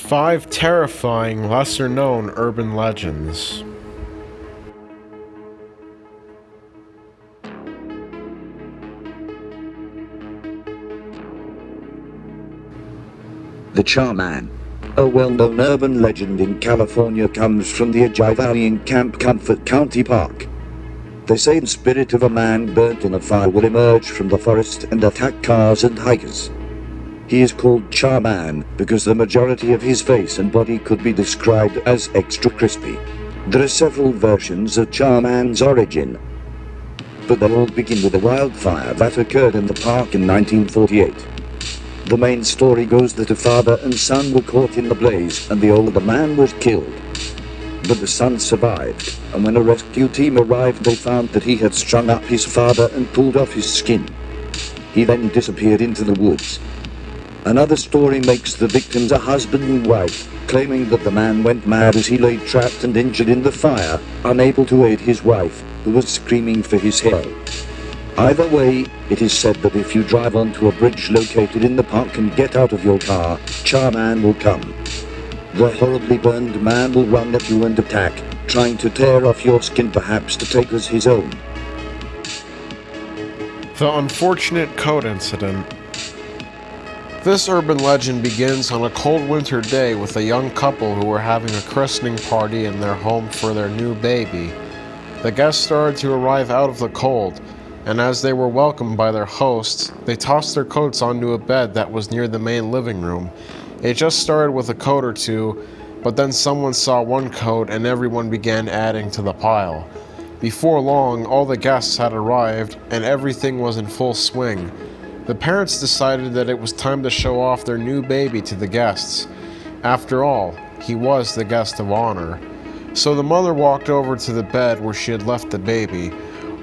5 terrifying, lesser-known urban legends. The Charman, a well-known urban legend in California, comes from the Ojai Valley in Camp Comfort County Park. They say the spirit of a man burnt in a fire will emerge from the forest and attack cars and hikers. He is called Charman because the majority of his face and body could be described as extra crispy. There are several versions of Charman's origin, but they all begin with a wildfire that occurred in the park in 1948. The main story goes that a father and son were caught in the blaze and the older man was killed. But the son survived, and when a rescue team arrived they found that he had strung up his father and pulled off his skin. He then disappeared into the woods. Another story makes the victims a husband and wife, claiming that the man went mad as he lay trapped and injured in the fire, unable to aid his wife, who was screaming for his help. Either way, it is said that if you drive onto a bridge located in the park and get out of your car, Charman will come. The horribly burned man will run at you and attack, trying to tear off your skin, perhaps to take as his own. The unfortunate coat incident. This urban legend begins on a cold winter day with a young couple who were having a christening party in their home for their new baby. The guests started to arrive out of the cold, and as they were welcomed by their hosts, they tossed their coats onto a bed that was near the main living room. It just started with a coat or two, but then someone saw one coat and everyone began adding to the pile. Before long, all the guests had arrived and everything was in full swing. The parents decided that it was time to show off their new baby to the guests. After all, he was the guest of honor. So the mother walked over to the bed where she had left the baby,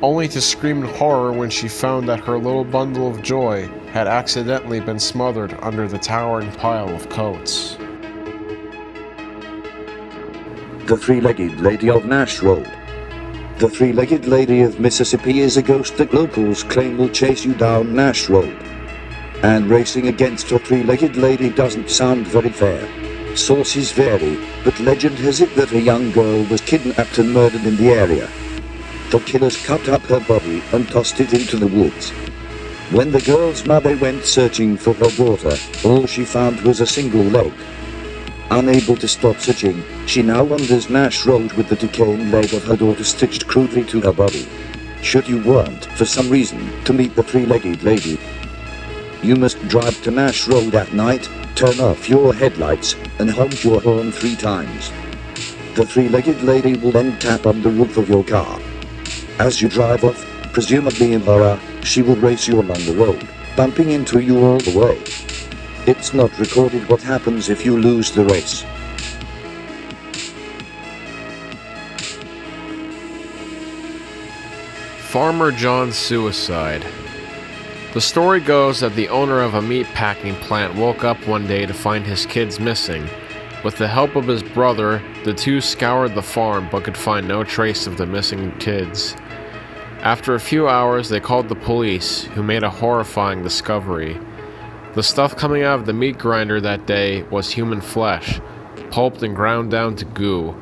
only to scream in horror when she found that her little bundle of joy had accidentally been smothered under the towering pile of coats. The Three-Legged Lady of Nash Road. The Three-Legged Lady of Mississippi is a ghost that locals claim will chase you down Nash Road. And racing against a three-legged lady doesn't sound very fair. Sources vary, but legend has it that a young girl was kidnapped and murdered in the area. The killers cut up her body and tossed it into the woods. When the girl's mother went searching for her daughter, all she found was a single leg. Unable to stop searching, she now wanders Nash Road with the decaying leg of her daughter stitched crudely to her body. Should you want, for some reason, to meet the Three-Legged Lady, you must drive to Nash Road at night, turn off your headlights, and honk your horn 3 times. The Three-Legged Lady will then tap on the roof of your car. As you drive off, presumably in horror, she will race you along the road, bumping into you all the way. It's not recorded what happens if you lose the race. Farmer John's suicide. The story goes that the owner of a meat packing plant woke up one day to find his kids missing. With the help of his brother, the two scoured the farm but could find no trace of the missing kids. After a few hours, they called the police, who made a horrifying discovery. The stuff coming out of the meat grinder that day was human flesh, pulped and ground down to goo.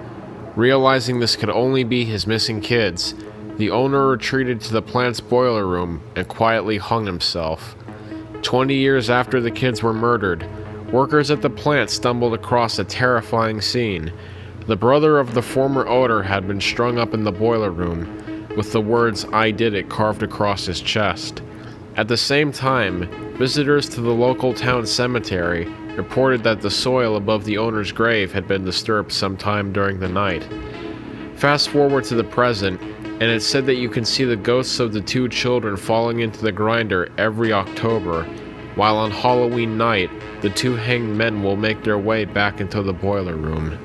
Realizing this could only be his missing kids, the owner retreated to the plant's boiler room and quietly hung himself. 20 years after the kids were murdered, workers at the plant stumbled across a terrifying scene. The brother of the former owner had been strung up in the boiler room, with the words "I did it" carved across his chest. At the same time, visitors to the local town cemetery reported that the soil above the owner's grave had been disturbed sometime during the night. Fast forward to the present, and it's said that you can see the ghosts of the 2 children falling into the grinder every October, while on Halloween night, the 2 hanged men will make their way back into the boiler room.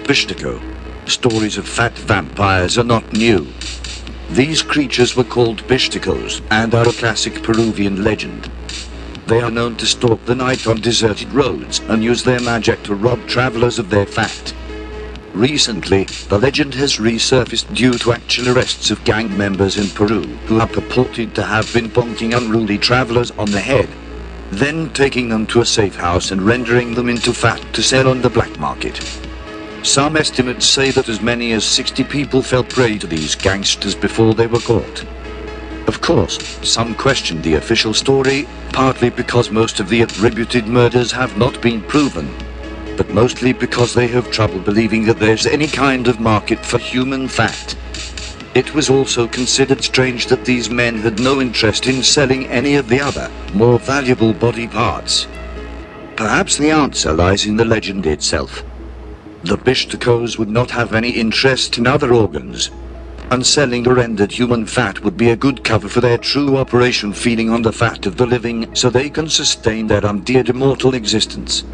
Bishtico. Stories of fat vampires are not new. These creatures were called Bishticos and are a classic Peruvian legend. They are known to stalk the night on deserted roads and use their magic to rob travelers of their fat. Recently, the legend has resurfaced due to actual arrests of gang members in Peru who are purported to have been bonking unruly travelers on the head. then taking them to a safe house and rendering them into fat to sell on the black market. Some estimates say that as many as 60 people fell prey to these gangsters before they were caught. Of course, some questioned the official story, partly because most of the attributed murders have not been proven, but mostly because they have trouble believing that there's any kind of market for human fat. It was also considered strange that these men had no interest in selling any of the other, more valuable body parts. Perhaps the answer lies in the legend itself. The Bishtakos would not have any interest in other organs, and selling the rendered human fat would be a good cover for their true operation, feeding on the fat of the living so they can sustain their undead immortal existence.